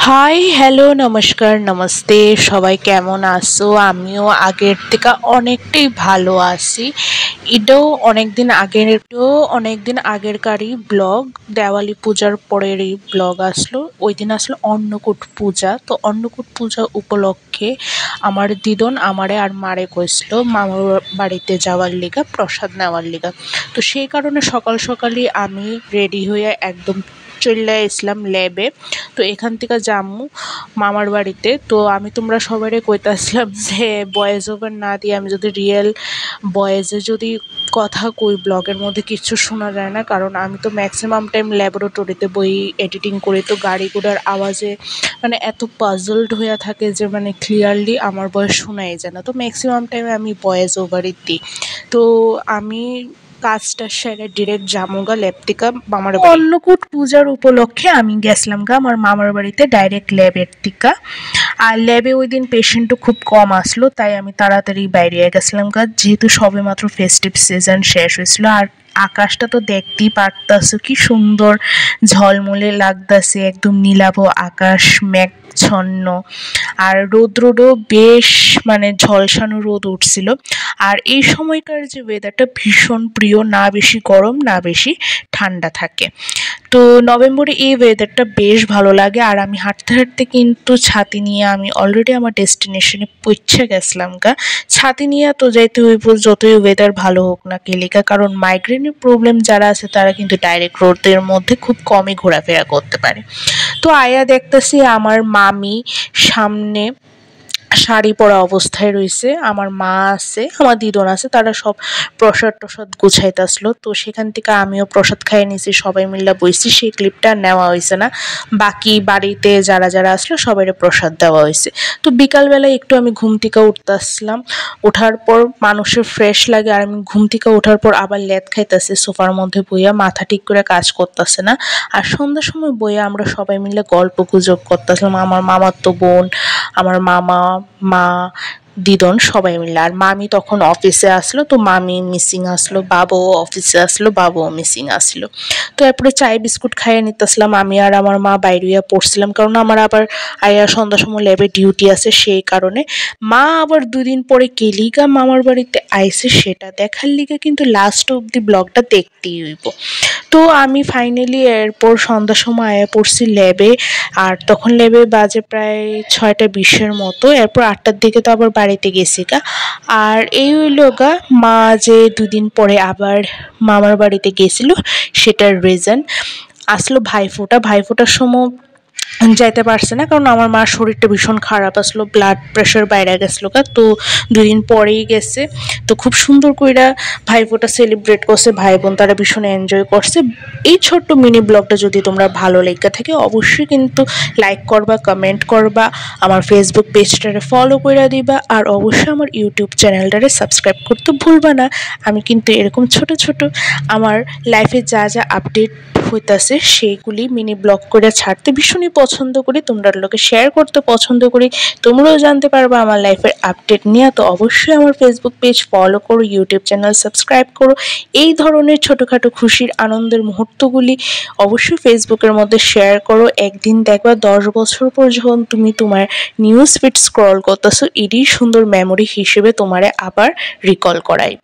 High, hello, নমস্কার, নমস্তে। সবাই কেমন আছো? আমিও আগের থেকে অনেকটাই ভালো আছি। অনেকদিন আগেরকারই ব্লগ। দেওয়ালি পূজার পরেরই ব্লগ আসলো। ওই দিন আসলো অন্নকূট পূজা। তো অন্নকূট পূজা উপলক্ষে আমার দিদন আমারে আর মারে কইছিল মামার বাড়িতে যাওয়ার লিগা, প্রসাদ নেওয়ার লিগা। তো সেই কারণে সকাল সকালই আমি রেডি হয়ে একদম চলে আসলাম ল্যাবে। তো এখান থেকে যামু মামার বাড়িতে। তো আমি তোমরা সবাইরে কইতাছিলাম যে ভয়েস ওভার না দিয়ে আমি যদি রিয়েল ভয়েসে যদি কথা কই ব্লগের মধ্যে কিচ্ছু শোনা যায় না, কারণ আমি তো ম্যাক্সিমাম টাইম ল্যাবরেটরিতে বই এডিটিং করি। তো গাড়ি ঘোড়ার আওয়াজে মানে এত পাজলড হয়ে থাকে যে মানে ক্লিয়ারলি আমার ভয়েস শোনাই যায় না। তো ম্যাক্সিমাম টাইমে আমি ভয়েস ওভারই দিই। তো আমি কাজটা সেরে ডিরেক্ট জামুগা ল্যাব থেকে মামার বাড়ি। অন্নকূট পূজার উপলক্ষে আমি গেছিলাম গা আমার মামার বাড়িতে ডাইরেক্ট ল্যাবের থেকে। আর ল্যাবে ওই দিন পেশেন্টও খুব কম আসলো, তাই আমি তাড়াতাড়ি বাইরে গেছিলাম গা, যেহেতু সবে মাত্র ফেস্টিভ সিজন শেষ হয়েছিল। আর আকাশটা তো দেখতেই পারতাছো কি সুন্দর ঝলমলে লাগতাছে, একদম নীলাভ আকাশ, মেঘছন্ন। আর রোদও বেশ মানে ঝলসানো রোদ উঠছিল। আর এই সময়কার যে ওয়েদারটা ভীষণ প্রিয়, না বেশি গরম না বেশি ঠান্ডা থাকে। তো নভেম্বরে এই ওয়েদারটা বেশ ভালো লাগে। আর আমি হাঁটতে হাঁটতে কিন্তু ছাতি নিয়ে আমি অলরেডি আমার ডেস্টিনেশনে পৌঁছে গেছিলাম গা। ছাতি নিয়ে তো যাইতে হইব যতই ওয়েদার ভালো হোক না কেলিকা, কারণ মাইগ্রেনের প্রবলেম যারা আছে তারা কিন্তু ডাইরেক্ট রোদের মধ্যে খুব কমই ঘোরাফেরা করতে পারে। তো আয়া দেখতেছি আমার মামি সামনে শাড়ি পরা অবস্থায় রয়েছে, আমার মা আছে, আমার দিদন আছে, তারা সব প্রসাদ টসাদ গুছাইতে আসলো। তো সেখান থেকে আমিও প্রসাদ খাইয়ে নিয়েছি, সবাই মিলে বইছি। সেই ক্লিপটা নেওয়া হয়েছে না, বাকি বাড়িতে যারা যারা আসলো সবাই প্রসাদ দেওয়া হয়েছে। তো বিকালবেলায় একটু আমি ঘুম থেকে উঠতে আসলাম, ওঠার পর মানুষের ফ্রেশ লাগে। আর আমি ঘুম থেকে ওঠার পর আবার লেদ খাইতেছি সোফার মধ্যে বইয়া, মাথা ঠিক করে কাজ করতেছে না। আর সন্ধ্যার সময় বইয়া আমরা সবাই মিলে গল্প গুজব করতেছিলাম, আমার মামার তো বোন, আমার মামা, মা, দিদন সবাই মিলে। আর মামি তখন অফিসে আসলো, তো মামি মিসিং আসলো, বাবাও অফিসে আসলো, বাবাও মিসিং আসলো। তো এরপরে চাই বিস্কুট খাইয়ে নিতেছিলাম। আমি আর আমার মা বাইরে পড়ছিলাম, কারণ আমার আবার আয়া সন্ধ্যার সময় ল্যাবে ডিউটি আছে, সেই কারণে। মা আবার 2 দিন পরে কেলিগা মামার বাড়িতে আইসে সেটা দেখার লিগে কিন্তু লাস্ট অব্দি ব্লগটা দেখতেই হইব। তো আমি ফাইনালি এরপর সন্ধ্যার সময় আয়া পড়ছি ল্যাবে। আর তখন ল্যাবে বাজে প্রায় 6:20 মতো। এরপর 8টার দিকে তো আবার বাড়িতে গেছি গা। আর এই হইল গা মা যে 2 দিন পরে আবার মামার বাড়িতে গেছিল সেটার রিজন। আসলো ভাইফোঁটার সময় যাইতে পারছে না, কারণ আমার মার শরীরটা ভীষণ খারাপ আসলো, ব্লাড প্রেশার বাইরে গেছিলো গা। তো 2 দিন পরেই গেছে। তো খুব সুন্দর কইরা ভাইফোঁটা সেলিব্রেট করছে, ভাই বোন তারা ভীষণ এনজয় করছে। এই ছোট্ট মিনি ব্লগটা যদি তোমরা ভালো লেগে থাকে অবশ্যই কিন্তু লাইক করবা, কমেন্ট করবা, আমার ফেসবুক পেজটারে ফলো করে দিবা, আর অবশ্যই আমার ইউটিউব চ্যানেলটারে সাবস্ক্রাইব করতে ভুলবা না। আমি কিন্তু এরকম ছোট ছোট আমার লাইফে যা যা আপডেট হইতাছে সেইগুলি মিনি ব্লগ করে ছাড়তে ভীষণই পছন্দ করি, তোমরা লোকে শেয়ার করতে পছন্দ করি, তোমরাও জানতে পারবা আমার লাইফের আপডেট নিয়ে। তো অবশ্যই আমার ফেসবুক পেজ ফলো করো, ইউটিউব চ্যানেল সাবস্ক্রাইব করো। এই ধরনের ছোটোখাটো খুশির আনন্দের মুহূর্তগুলি অবশ্যই ফেসবুকের মধ্যে শেয়ার করো। একদিন দেখবা 10 বছর পর যখন তুমি তোমার নিউজ ফিড স্ক্রল করতেছো, এটি সুন্দর মেমোরি হিসেবে তোমারে আবার রিকল করাইব।